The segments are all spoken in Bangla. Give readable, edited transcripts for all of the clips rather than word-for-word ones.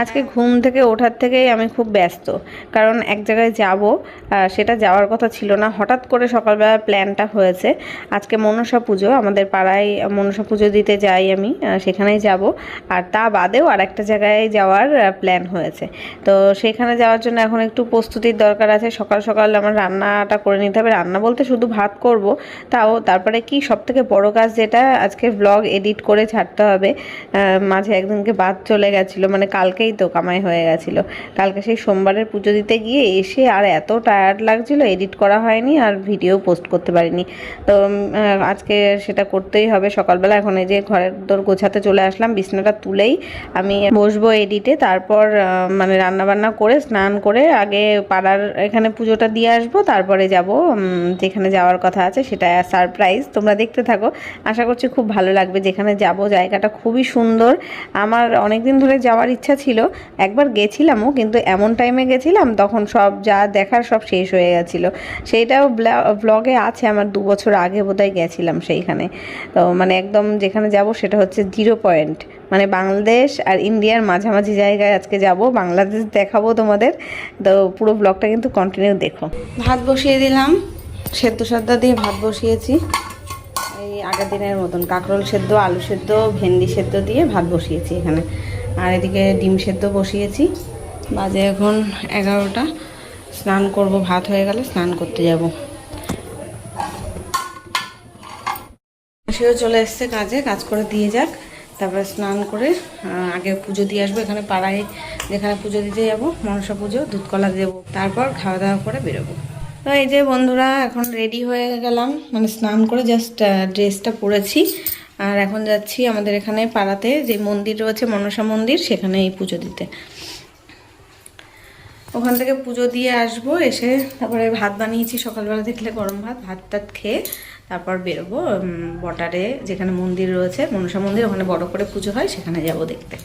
আজকে ঘুম থেকে ওঠার থেকেই আমি খুব ব্যস্ত, কারণ এক জায়গায় যাব, সেটা যাওয়ার কথা ছিল না, হঠাৎ করে সকালবেলা প্ল্যানটা হয়েছে। আজকে মনসা পুজো, আমাদের পাড়ায় মনসা পুজো দিতে যাই আমি, সেখানেই যাব। আর তা বাদেও আর একটা জায়গায় যাওয়ার প্ল্যান হয়েছে। তো সেখানে যাওয়ার জন্য এখন একটু প্রস্তুতির দরকার আছে। সকাল সকাল আমার রান্নাটা করে নিতে হবে। রান্না বলতে শুধু ভাত করব, তারপরে কি সবথেকে বড় কাজ যেটা, আজকে ব্লগ এডিট করে ছাড়তে হবে। মাঝে একদিনকে বাদ চলে গেছিলো, মানে কালকেই তো কামাই হয়ে গেছিলো। কালকে সেই সোমবারের পুজো দিতে গিয়ে এসে আর এত টায়ার্ড লাগছিল, এডিট করা হয়নি আর ভিডিও পোস্ট করতে পারিনি। তো আজকে সেটা করতেই হবে সকালবেলা। এখন এই যে ঘরের দর গোছাতে চলে আসলাম, বিছনাটা তুলেই আমি বসবো এডিটে। তারপর মানে রান্নাবান্না করে স্নান করে আগে পাড়ার এখানে পুজোটা দিয়ে আসবো, তারপরে যাব যেখানে যাওয়ার কথা আছে, সেটা সারপ্রাইজ। তোমরা দেখতে থাকো, আশা করছি খুব ভালো লাগবে। যেখানে যাব জায়গাটা খুবই সুন্দর, আমার অনেকদিন ধরে যাওয়ার ইচ্ছা ছিল। একবার গেছিলামও, কিন্তু এমন টাইমে গেছিলাম তখন সব যা দেখার সব শেষ হয়ে গেছিলো। সেইটাও ব্লগে আছে, আমার 2 বছর আগে বোধহয় গেছিলাম সেইখানে। তো মানে একদম যেখানে যাব সেটা হচ্ছে 0 পয়েন্ট, মানে বাংলাদেশ আর ইন্ডিয়ার মাঝামাঝি জায়গায় আজকে যাব। বাংলাদেশ দেখাবো তোমাদের, তো পুরো ব্লগটা কিন্তু কন্টিনিউ দেখো। ভাত বসিয়ে দিলাম, সেদ্ধ সাদ্দা দিয়ে ভাত বসিয়েছি এই আগের দিনের মতন। কাঁকরোল সেদ্ধ, আলু সেদ্ধ, ভেন্ডি সেদ্ধ দিয়ে ভাত বসিয়েছি এখানে। আর এদিকে ডিম সেদ্ধ বসিয়েছি। বাজে এখন 11টা। স্নান করব, ভাত হয়ে গেলে স্নান করতে যাব। সেও চলে এসছে কাজে, কাজ করে দিয়ে যাক, তারপরে স্নান করে আগে পুজো দিয়ে আসবো। এখানে পাড়ায় যেখানে পুজো দিতে যাব, মনসা পুজো, দুধ কলা দেবো, তারপর খাওয়া দাওয়া করে বেরোবো। তো এই যে বন্ধুরা, এখন রেডি হয়ে গেলাম, মানে স্নান করে জাস্ট ড্রেসটা পরেছি। আর এখন যাচ্ছি আমাদের এখানে পাড়াতে যে মন্দির রয়েছে, মনসা মন্দির, সেখানে এই পুজো দিতে। ওখান থেকে পুজো দিয়ে আসবো, এসে তারপরে ভাত বানিয়েছি সকালবেলা, দেখলে গরম ভাত, ভাত টাত খেয়ে তারপর বেরোবো বটারে, যেখানে মন্দির রয়েছে মনসা মন্দির, ওখানে বড় করে পুজো হয়, সেখানে যাব দেখতে।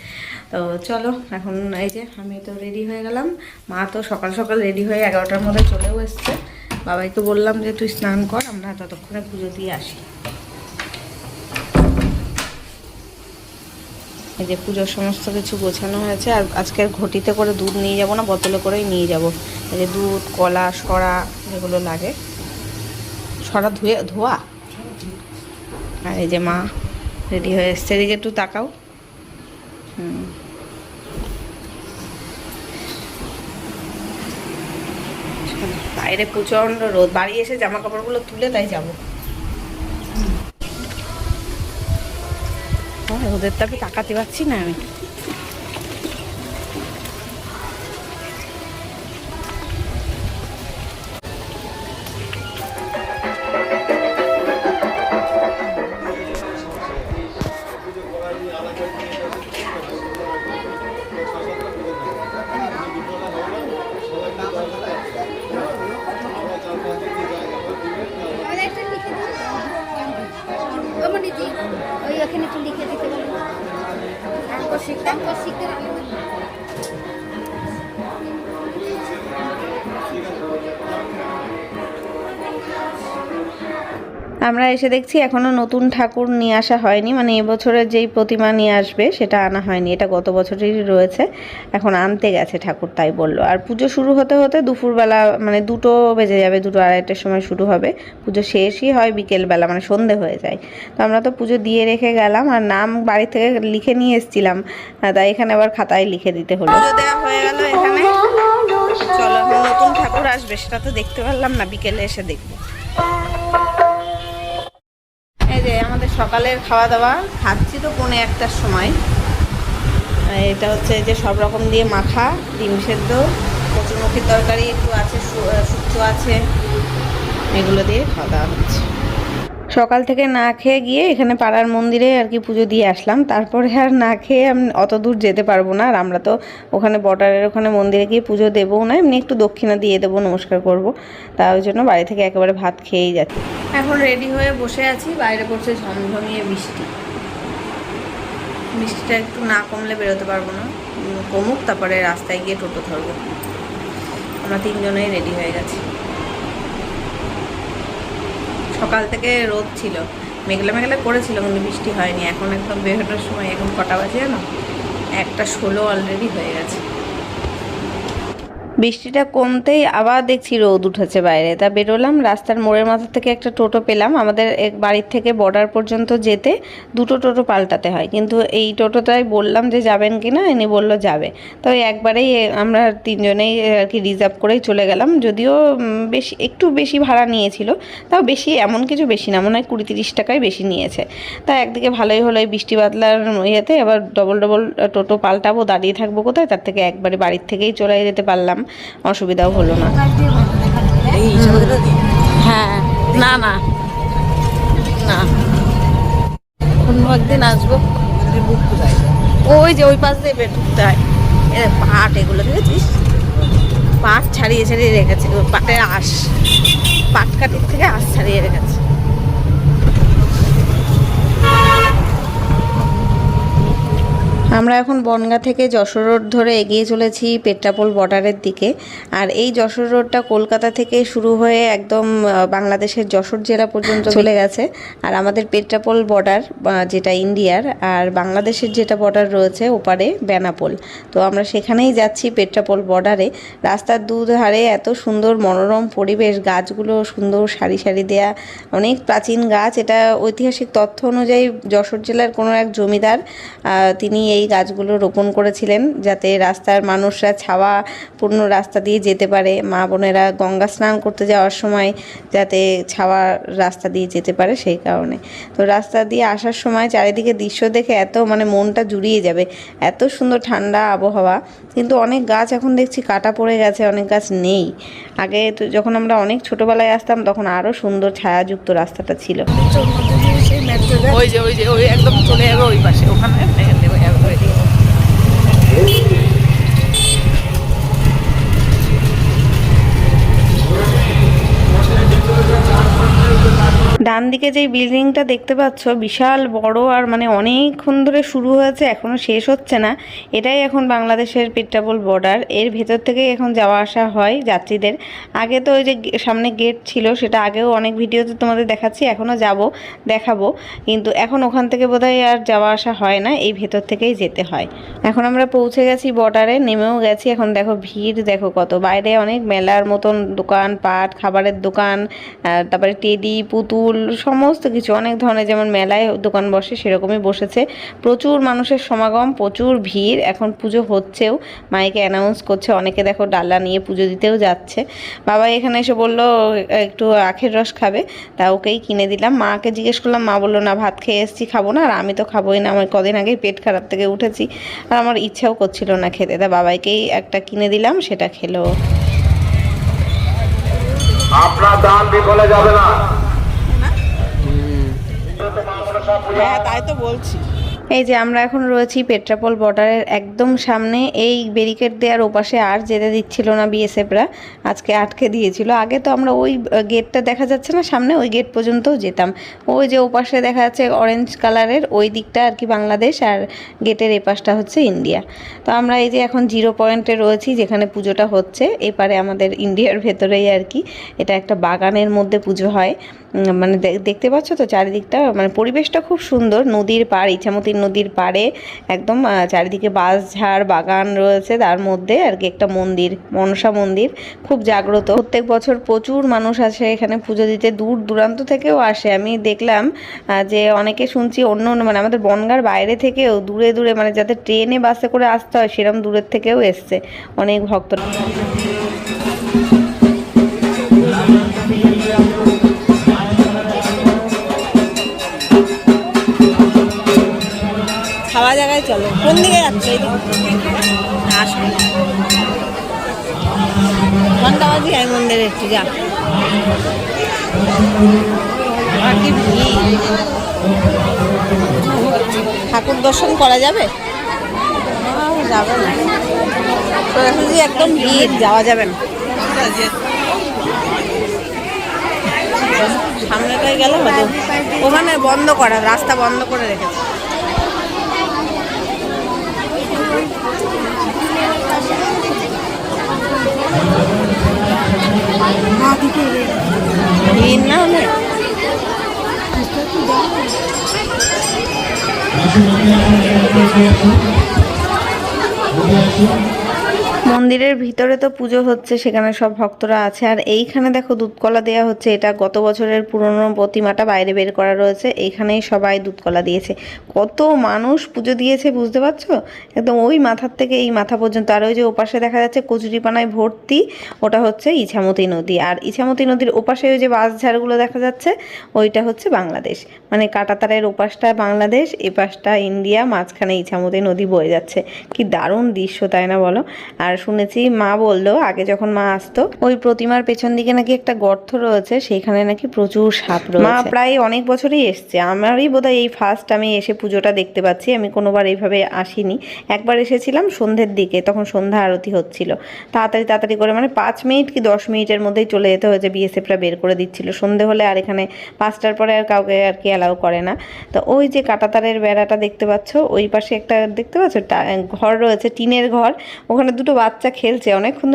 তো চলো, এখন এই যে আমি তো রেডি হয়ে গেলাম। মা তো সকাল সকাল রেডি হয়ে 11টার মধ্যে চলেও এসছে। বাবাইকে বললাম যে তুই স্নান কর, আমরা ততক্ষণে পুজো দিয়ে আসি। এই যে পুজোর সমস্ত কিছু গোছানো হয়েছে। আর আজকের ঘটিতে করে দুধ নিয়ে যাব না, বোতলে করেই নিয়ে যাব। এই যে দুধ, কলা, সরা যেগুলো লাগে, সরা ধোয়া। আর এই যে মা রেডি হয়ে এসছে, এদিকে একটু তাকাও। বাইরে প্রচণ্ড রোদ, বাড়ি এসে জামা কাপড়গুলো তুলে তাই যাবো। রোদের তাপে তাকাতে পারছি না আমি। আমরা এসে দেখছি এখনো নতুন ঠাকুর নিয়ে আসা হয়নি, মানে এবছরের যেই প্রতিমা নিয়ে আসবে সেটা আনা হয়নি, এটা গত বছরেরই রয়েছে। এখন আনতে গেছে ঠাকুর, তাই বললো। আর পুজো শুরু হতে হতে দুপুরবেলা, মানে 2টো বেজে যাবে, 2টো 2:30টার সময় শুরু হবে। পুজো শেষই হয় বিকেলবেলা, মানে সন্ধে হয়ে যায়। তো আমরা তো পুজো দিয়ে রেখে গেলাম, আর নাম বাড়ি থেকে লিখে নিয়ে এসেছিলাম, তাই এখানে আবার খাতায় লিখে দিতে হলো। পুজো দেওয়া হয়ে গেল এখানে। চলো, এখন নতুন ঠাকুর আসবে, সেটা তো দেখতে পারলাম না, বিকেলে এসে দেখবো। এই যে আমাদের সকালের খাওয়া দাওয়া, খাচ্ছি তো 1:45টার সময়। এটা হচ্ছে যে সব রকম দিয়ে মাখা, ডিম সেদ্ধ, কচুরমুখির তরকারি একটু আছে, শুক্তো আছে, এগুলো দিয়ে খাওয়া দাওয়া হচ্ছে। সকাল থেকে না খেয়ে গিয়ে এখানে পাড়ার মন্দিরে আর কি পুজো দিয়ে আসলাম। তারপরে আর না খেয়ে আমি অত দূর যেতে পারবো না, আর আমরা তো ওখানে বর্ডারের ওখানে মন্দিরে গিয়ে পুজো দেবও না, এমনি একটু দক্ষিণা দিয়ে দেবো, নমস্কার করব। তা ওই জন্য বাড়ি থেকে একেবারে ভাত খেয়েই যাচ্ছি। এখন রেডি হয়ে বসে আছি, বাইরে পড়ছে ঝমঝমিয়ে বৃষ্টি। বৃষ্টিটা একটু না কমলে বেরোতে পারবো না, কমুক তারপরে রাস্তায় গিয়ে টোটো ধরবো। আমরা তিনজনেই রেডি হয়ে গেছি। সকাল থেকে রোদ ছিল, মেঘলা মেঘলা করেছিল কিন্তু বৃষ্টি হয়নি। এখন একদম বেরোনোর সময়, এখন কটা বাজে জানো, 1:16 অলরেডি হয়ে গেছে। বৃষ্টিটা কমতেই আবার দেখছি রোদ উঠেছে বাইরে, তা বেরোলাম। রাস্তার মোড়ের মাথা থেকে একটা টোটো পেলাম। আমাদের বাড়ির থেকে বর্ডার পর্যন্ত যেতে দুটো টোটো পাল্টাতে হয়, কিন্তু এই টোটোটাই বললাম যে যাবেন কি না, ইনি বললো যাবে। তো একবারেই আমরা তিনজনেই আর কি রিজার্ভ করেই চলে গেলাম। যদিও একটু বেশি ভাড়া নিয়েছিল, তাও বেশি এমন কিছু বেশি না, মনে হয় 20-30 টাকাই বেশি নিয়েছে। তা একদিকে ভালোই হলো, এই বৃষ্টি বাদলার ইয়েতে আবার ডবল টোটো পাল্টাবো, দাঁড়িয়ে থাকবো কোথায়, তার থেকে একবারে বাড়ির থেকেই চলে যেতে পারলাম, অসুবিধাও হলো না। হ্যাঁ, না না না, অন্য একদিন আসবো। ওই যে ওই পাশ দিয়ে ঢুকতে হয়। পাট এগুলো দেখেছিস, পাট ছাড়িয়ে ছাড়িয়ে রেখেছে, পাটের আঁশ, পাট কাটির থেকে আঁশ ছাড়িয়ে রেখেছে। আমরা এখন বনগাঁ থেকে যশোর রোড ধরে এগিয়ে চলেছি পেট্রাপোল বর্ডারের দিকে। আর এই যশোর রোডটা কলকাতা থেকে শুরু হয়ে একদম বাংলাদেশের যশোর জেলা পর্যন্ত চলে গেছে। আর আমাদের পেট্রাপোল বর্ডার যেটা ইন্ডিয়ার, আর বাংলাদেশের যেটা বর্ডার রয়েছে ওপারে বেনাপোল। তো আমরা সেখানেই যাচ্ছি, পেট্রাপোল বর্ডারে। রাস্তার দুধারে এত সুন্দর মনোরম পরিবেশ, গাছগুলো সুন্দর সারি সারি দেয়া, অনেক প্রাচীন গাছ। এটা ঐতিহাসিক তথ্য অনুযায়ী যশোর জেলার কোনো এক জমিদার তিনি এই গাছগুলো রোপণ করেছিলেন, যাতে রাস্তার মানুষরা ছাওয়াপূর্ণ রাস্তা দিয়ে যেতে পারে, মা বোনেরা গঙ্গা স্নান করতে যাওয়ার সময় যাতে ছাওয়া রাস্তা দিয়ে যেতে পারে, সেই কারণে। তো রাস্তা দিয়ে আসার সময় চারিদিকে দৃশ্য দেখে এত মানে মনটা জুড়িয়ে যাবে, এত সুন্দর ঠান্ডা আবহাওয়া। কিন্তু অনেক গাছ এখন দেখছি কাটা পড়ে গেছে, অনেক গাছ নেই। আগে তো যখন আমরা অনেক ছোটোবেলায় আসতাম তখন আরও সুন্দর ছায়াযুক্ত রাস্তাটা ছিল। ওই যে ওই যে ওই একদম চলে যাবে ওই পাশে, ওখানে ডান দিকে যেই বিল্ডিংটা দেখতে পাচ্ছ বিশাল বড়, আর মানে অনেকক্ষণ ধরে শুরু হয়েছে, এখনো শেষ হচ্ছে না। এটাই এখন বাংলাদেশের পেট্রাপোল বর্ডার। এর ভেতর থেকেই এখন যাওয়া আসা হয় যাত্রীদের। আগে তো ওই যে সামনে গেট ছিল, সেটা আগেও অনেক ভিডিওতে তোমাদের দেখাচ্ছি, এখনও দেখাবো, কিন্তু এখন ওখান থেকে বোধহয় আর যাওয়া আসা হয় না, এই ভেতর থেকেই যেতে হয়। এখন আমরা পৌঁছে গেছি বর্ডারে, নেমেও গেছি। এখন দেখো ভিড় দেখো কত, বাইরে অনেক মেলার মতন দোকান পাট, খাবারের দোকান, তারপরে টেডি পুতুল সমস্ত কিছু, অনেক ধরনের যেমন মেলায় দোকান বসে সেরকমই বসেছে। প্রচুর মানুষের সমাগম, প্রচুর ভিড়। এখন পুজো হচ্ছেও, মাইকে অ্যানাউন্স করছে, অনেকে দেখো ডালা নিয়ে পুজো দিতেও যাচ্ছে। বাবা এখানে এসে বললো একটু আখের রস খাবে, তা ওকেই কিনে দিলাম। মাকে জিজ্ঞেস করলাম, মা বললো না ভাত খেয়ে এসেছি, খাবো না। আর আমি তো খাবোই না, আমার কদিন আগেই পেট খারাপ থেকে উঠেছি, আর আমার ইচ্ছাও করছিল না খেতে, তা বাবাইকেই একটা কিনে দিলাম, সেটা খেলো। আপনার দান বিফলে যাবে না। হ্যাঁ তাই তো বলছি। এই যে আমরা এখন রয়েছি পেট্রাপোল বর্ডারের একদম সামনে। এই ব্যারিকেড দেওয়ার ওপাশে আর যেতে দিচ্ছিল না বিএসএফরা, আজকে আটকে দিয়েছিল। আগে তো আমরা ওই গেটটা দেখা যাচ্ছে না সামনে, ওই গেট পর্যন্তও যেতাম। ওই যে ওপাশে দেখা যাচ্ছে অরেঞ্জ কালারের, ওই দিকটা আর কি বাংলাদেশ, আর গেটের এপাশটা হচ্ছে ইন্ডিয়া। তো আমরা এই যে এখন 0 পয়েন্টে রয়েছি যেখানে পুজোটা হচ্ছে, এপারে আমাদের ইন্ডিয়ার ভেতরেই আর কি। এটা একটা বাগানের মধ্যে পুজো হয়, মানে দেখতে পাচ্ছ তো চারিদিকটা, মানে পরিবেশটা খুব সুন্দর। নদীর পাড়, ইছামতি নদীর পাড়ে একদম চারিদিকে বাঁশঝাড় বাগান রয়েছে, তার মধ্যে আর কি একটা মন্দির, মনসা মন্দির, খুব জাগ্রত। প্রত্যেক বছর প্রচুর মানুষ আসে এখানে পুজো দিতে, দূর দূরান্ত থেকেও আসে। আমি দেখলাম যে অনেকে শুনছি অন্য মানে আমাদের বনগাঁর বাইরে থেকেও দূরে দূরে, মানে যাতে ট্রেনে বাসে করে আসতে হয় সেরকম দূরের থেকেও এসছে অনেক ভক্তরা। খাওয়া জায়গায় চলো, কোন দিকে যাচ্ছ? আসো ঘন্টাবাজি আই মন্দিরে একটু যা, কি ভিড়। ঠাকুর দর্শন করা যাবে? যাবে না, সোজাসুজি একদম ভিড়, যাওয়া যাবে না। সামনেটাই গেল হয়তো, ওখানে বন্ধ করা, রাস্তা বন্ধ করে রেখেছে। মন্দিরের ভিতরে তো পুজো হচ্ছে, সেখানে সব ভক্তরা আছে। আর এইখানে দেখো দুধকলা দেওয়া হচ্ছে। এটা গত বছরের পুরনো প্রতিমাটা বাইরে বের করা রয়েছে, এইখানেই সবাই দুধকলা দিয়েছে। কত মানুষ পুজো দিয়েছে বুঝতে পারছো, একদম ওই মাথার থেকে এই মাথা পর্যন্ত। আর ওই যে ওপাশে দেখা যাচ্ছে কচুরিপানায় ভর্তি, ওটা হচ্ছে ইছামতি নদী। আর ইছামতি নদীর ওপাশে ওই যে বাঁশঝাড়গুলো দেখা যাচ্ছে, ওইটা হচ্ছে বাংলাদেশ। মানে কাঁটাতারের ওপাশটা বাংলাদেশ, এপাশটা ইন্ডিয়া, মাঝখানে ইছামতি নদী বয়ে যাচ্ছে। কি দারুণ দৃশ্য, তাই না বলো? আর শুনেছি, মা বললো আগে যখন মা আসতো, ওই প্রতিমার পেছন দিকে নাকি একটা গর্ত রয়েছে, সেইখানে নাকি প্রচুর সাপ রয়েছে। মা প্রায় অনেক বছরই এসছে, আমারই বোধহয় এই ফার্স্ট আমি এসে পুজোটা দেখতে পাচ্ছি। আমি কোনোবার এইভাবে আসিনি। একবার এসেছিলাম সন্ধ্যের দিকে, তখন সন্ধ্যা আরতি হচ্ছিল। তাড়াতাড়ি তাড়াতাড়ি করে, মানে 5 মিনিট কি 10 মিনিটের মধ্যেই চলে যেতে হয়েছে, বিএসএফরা বের করে দিচ্ছিল। সন্ধে হলে আর এখানে 5টার পরে আর কাউকে আর কি অ্যালাউ করে না। তো ওই যে কাঁটাতারের বেড়াটা দেখতে পাচ্ছ, ওই পাশে একটা দেখতে পাচ্ছ ঘর রয়েছে, টিনের ঘর। ওখানে দুটো বাচ্চা খেলছে, অনেকক্ষণ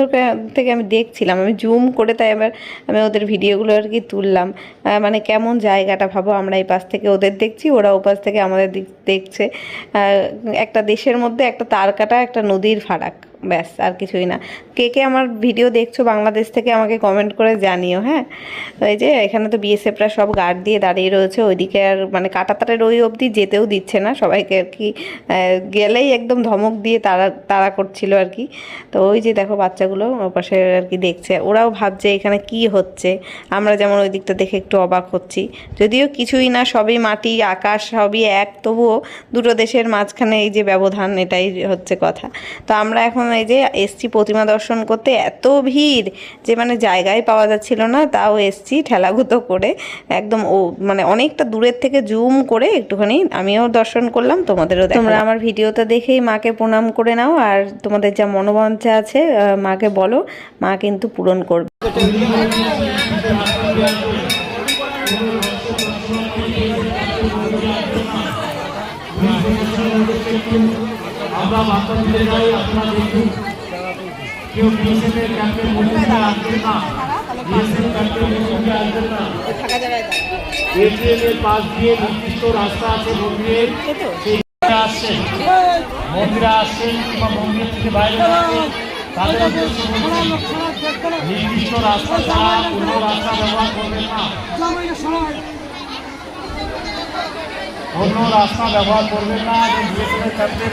থেকে আমি দেখছিলাম। আমি জুম করে তাই এবার আমি ওদের ভিডিওগুলো আর কি তুললাম। মানে কেমন জায়গাটা ভাবো, আমরা এই পাশ থেকে ওদের দেখছি, ওরা ও পাশ থেকে আমাদের দেখছে। একটা দেশের মধ্যে একটা তার কাটা একটা নদীর ফারাক, ব্যাস, আর কিছুই না। কে কে আমার ভিডিও দেখছো বাংলাদেশ থেকে আমাকে কমেন্ট করে জানিও। হ্যাঁ, তো এই যে এখানে তো বিএসএফরা সব গার্ড দিয়ে দাঁড়িয়ে রয়েছে, ওইদিকে আর মানে কাঁটাতারের ওই অবধি যেতেও দিচ্ছে না সবাইকে আর কি। গেলেই একদম ধমক দিয়ে তাড়া করছিল আর কি। তো ওই যে দেখো বাচ্চাগুলো ওর পাশে আর কি দেখছে, ওরাও ভাবছে এখানে কি হচ্ছে। আমরা যেমন ওই দিকটা দেখে একটু অবাক হচ্ছি, যদিও কিছুই না, সবই মাটি আকাশ সবই এক, তবুও দুটো দেশের মাঝখানে এই যে ব্যবধান, এটাই হচ্ছে কথা। তো আমরা এখন এই যে এসছি প্রতিমা দর্শন করতে, এত ভিড় যে মানে জায়গায় পাওয়া যাচ্ছিল না, তাও এসছি ঠেলাগুতো করে একদম। ও মানে অনেকটা দূরের থেকে জুম করে একটুখানি আমিও দর্শন করলাম, তোমাদেরও। তোমরা আমার ভিডিওটা দেখেই মাকে প্রণাম করে নাও, আর তোমাদের যা মনোবাঞ্ছা আছে মাকে বলো, মা কিন্তু পূরণ করবে। আমরা বার্তা দিতে যাই, আপনারা দেখুন কেউ বিএসএফের ক্যাম্পের মধ্যে আসবেন না, বিএসএফ ক্যাম্পের মধ্যে আসবেন না। এটিএমের পাশ দিয়ে নির্দিষ্ট রাস্তা আছে মন্দিরের, সেই আসছেন, মন্দিরে আসছেন কিংবা মন্দির থেকে বাইরে আসছেন, তাদের নির্দিষ্ট রাস্তা ছাড়া কোনো রাস্তা ব্যবহার করবেন না। অন্য রাস্তা ব্যবহার করবেন না, বিএসএফের ক্যাম্পের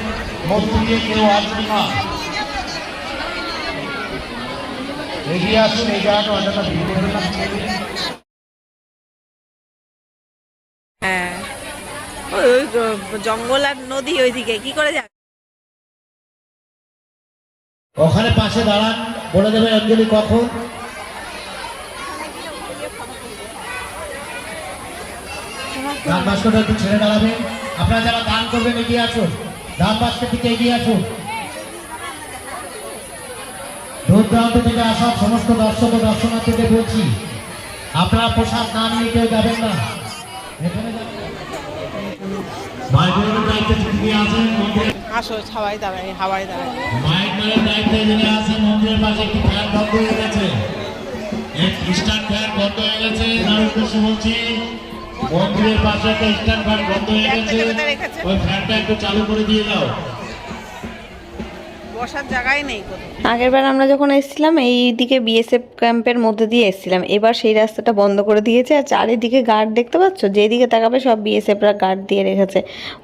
মধ্য দিয়ে কেউ আসবেন না। এগিয়ে আসুন, এই জায়গাটা অনেকটা ভিড় করবেন না। হ্যাঁ, ওই জঙ্গল আর নদী ওইদিকে কি করে যাবে? ওখানে পাশে দাঁড়ান, বলে দেবে অঞ্জলি কখন। দান বাস্কটা একটু ছেড়ে দাঁড়াবেন। আপনারা যারা দান করবেন এগিয়ে আসুন, দান বাস্কের দিকে এগিয়ে আসুন। দূর দূরান্ত থেকে আসা সমস্ত দর্শক ও দর্শনার্থীদের বলছি, আপনারা প্রসাদ না নিয়ে কেউ যাবেন না। মাইকের দায়িত্বে যিনি আছেন, আসো সবাই দাঁড়ায়, হাওয়ায় দাঁড়ায়। মাইকের দায়িত্বে যিনি আছেন, মন্দিরের পাশে একটি ফ্যান বন্ধ হয়ে গেছে, স্ট্যান্ড ফ্যান বন্ধ হয়ে গেছে। তার উদ্দেশ্যে বলছি, মন্দিরের পাশে একটা স্ট্যান্ড ফ্যান বন্ধ হয়ে গেছে, ওই ফ্যানটা একটু চালু করে দিয়ে দাও। বসার জায়গায় নেই। আগেরবার আমরা যখন এসেছিলাম এই দিকে বিএসএফ ক্যাম্পের মধ্যে দিয়ে এসেছিলাম, এবার সেই রাস্তাটা বন্ধ করে দিয়েছে। আর চারিদিকে গার্ড দেখতে পাচ্ছ, যেদিকে তাকাবে সব বিএসএফরা গার্ড দিয়ে রেখেছে।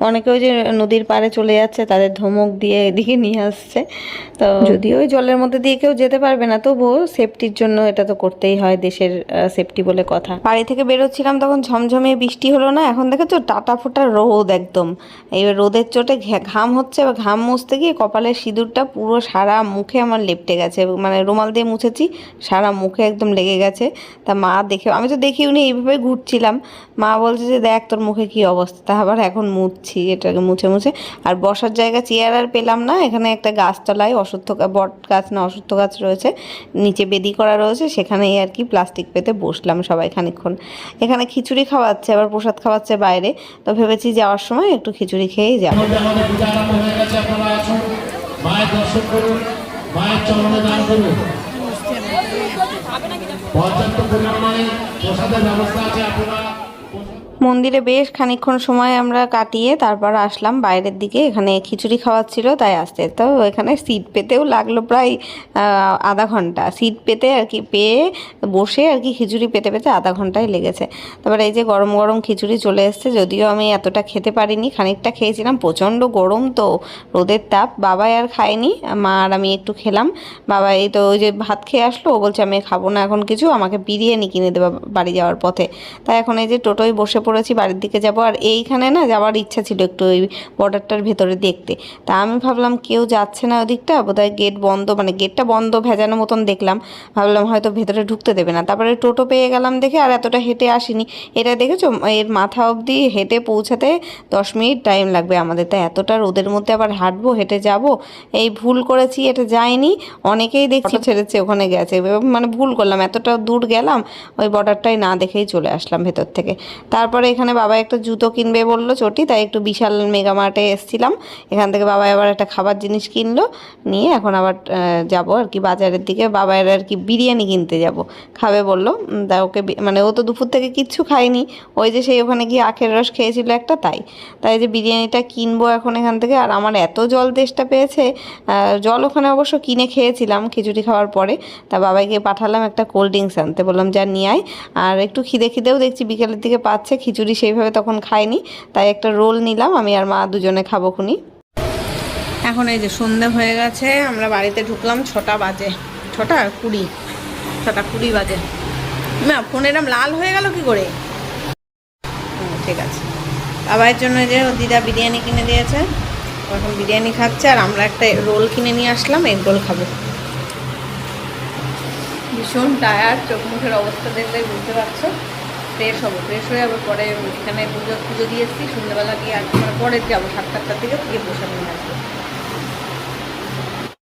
অনেকে ওই যে নদীর পাড়ে চলে যাচ্ছে, তাদের ধমক দিয়ে এদিকে নিয়ে আসছে। তো যদিও ওই জলের মধ্যে দিয়ে কেউ যেতে পারবে না, তবুও সেফটির জন্য এটা তো করতেই হয়, দেশের সেফটি বলে কথা। বাড়ি থেকে বেরোচ্ছিলাম তখন ঝমঝমে বৃষ্টি হলো না, এখন দেখেছো টাটা ফোটা রোদ একদম। এই রোদের চোটে ঘাম হচ্ছে, বা ঘাম মুছতে গিয়ে কপালের সিঁদুরটা পুরো সারা মুখে আমার লেপটে গেছে, মানে রুমাল দিয়ে মুছেছি, সারা মুখে একদম লেগে গেছে। তা মা দেখে, আমি তো দেখিওনি, এইভাবে ঘুরছিলাম, মা বলছে যে দেখ তোর মুখে কি অবস্থা। তা আবার এখন মুছছি এটাকে মুছে মুছে। আর বসার জায়গা চেয়ার আর পেলাম না, এখানে একটা গাছতলায় বট গাছ না অশ্বত্থ গাছ রয়েছে, নিচে বেদি করা রয়েছে, সেখানেই আর কি প্লাস্টিক পেতে বসলাম সবাই খানিকক্ষণ। এখানে খিচুড়ি খাওয়াচ্ছে, আবার প্রসাদ খাওয়াচ্ছে বাইরে, তো ভেবেছি যাওয়ার সময় একটু খিচুড়ি খেয়েই যাবো। মায়ের দর্শন করুন, মায়ের চরণে দান করুন। পর্যাপ্ত পরিমাণে প্রসাদের ব্যবস্থা আছে, আপনারা মন্দিরে বেশ খানিকক্ষণ সময় আমরা কাটিয়ে তারপর আসলাম বাইরের দিকে। এখানে খিচুড়ি খাওয়াচ্ছিল তাই আসতে, তো এখানে সিট পেতেও লাগলো প্রায় আধা ঘন্টা। সিট পেতে আর কি, পেয়ে বসে আর কি খিচুড়ি পেতে পেতে আধা ঘন্টাই লেগেছে। তারপরে এই যে গরম গরম খিচুড়ি চলে এসছে, যদিও আমি এতটা খেতে পারিনি, খানিকটা খেয়েছিলাম, প্রচণ্ড গরম তো, রোদের তাপ। বাবাই আর খায়নি, মা আর আমি একটু খেলাম। বাবা এই তো ওই যে ভাত খেয়ে আসলো, ও বলছে আমি খাবো না এখন কিছু, আমাকে বিরিয়ানি কিনে দেবা বাড়ি যাওয়ার পথে। তাই এখন এই যে টোটোয় বসে পড়েছি, বাড়ির দিকে যাব। আর এইখানে না যাওয়ার ইচ্ছা ছিল একটু ওই বর্ডারটার ভেতরে দেখতে। তা আমি ভাবলাম কেউ যাচ্ছে না ওদিকটা, বোধহয় গেট বন্ধ, মানে গেটটা বন্ধ ভেজানো মতন দেখলাম, ভাবলাম হয়তো ভেতরে ঢুকতে দেবে না। তারপরে টোটো পেয়ে গেলাম দেখে, আর এতটা হেঁটে আসিনি। এটা দেখেছো, এর মাথা অবধি হেঁটে পৌঁছাতে 10 মিনিট টাইম লাগবে আমাদের। তাই এতটা রোদের মধ্যে আবার হাঁটবো, হেঁটে যাব, এই ভুল করেছি, এটা যায়নি। অনেকেই দেখছি ছেড়েছে ওখানে গেছে, মানে ভুল করলাম, এতটা দূর গেলাম, ওই বর্ডারটাই না দেখেই চলে আসলাম ভেতর থেকে। তারপরে এখানে বাবা একটা জুতো কিনবে বললো চটি, তাই একটু বিশাল মেগা মার্টে এসেছিলাম। এখান থেকে বাবা আবার একটা খাবার জিনিস কিনলো, নিয়ে এখন আবার যাব আর কি বাজারের দিকে। বাবার আর কি বিরিয়ানি কিনতে যাব, খাবে বললো। তা ওকে মানে ও তো দুপুর থেকে কিচ্ছু খায়নি, ওই যে সেই ওখানে গিয়ে আখের রস খেয়েছিল একটা, তাই যে বিরিয়ানিটা কিনবো এখন এখান থেকে। আর আমার এত জল তেষ্টা পেয়েছে, জল ওখানে অবশ্য কিনে খেয়েছিলাম খিচুড়ি খাওয়ার পরে। তা বাবাইকে পাঠালাম একটা কোল্ড ড্রিঙ্কস আনতে, বললাম যা নিয়ে আয়। আর একটু খিদেও দেখছি বিকেলের দিকে পাচ্ছে, খিচুড়ি সেইভাবে তখন খাইনি, তাই একটা রোল নিলাম, আমি আর মা দুজনে খাবো খুনি। এখন এই যে সন্ধে হয়ে গেছে, আমরা বাড়িতে ঢুকলাম 6টা বাজে, 6টা 20, 6টা 20 বাজে। না ফোন এরম লাল হয়ে গেল কি করে? ঠিক আছে। বাবার জন্য যে দিদা বিরিয়ানি কিনে দিয়েছে, এখন বিরিয়ানি খাচ্ছে, আর আমরা একটা রোল কিনে নিয়ে আসলাম, এগ রোল খাবো। ভীষণ টায়ার্ড, চোখ মুখের অবস্থা দেখলে বুঝতে পারছো। ফ্রেশ হবো, ফ্রেশ হয়ে আবার পরে এখানে পুজো দিয়ে এসেছি, সন্ধ্যেবেলা গিয়ে আর পরে যাবো 7টার দিকে গিয়ে প্রসাদ নিয়ে আসবো।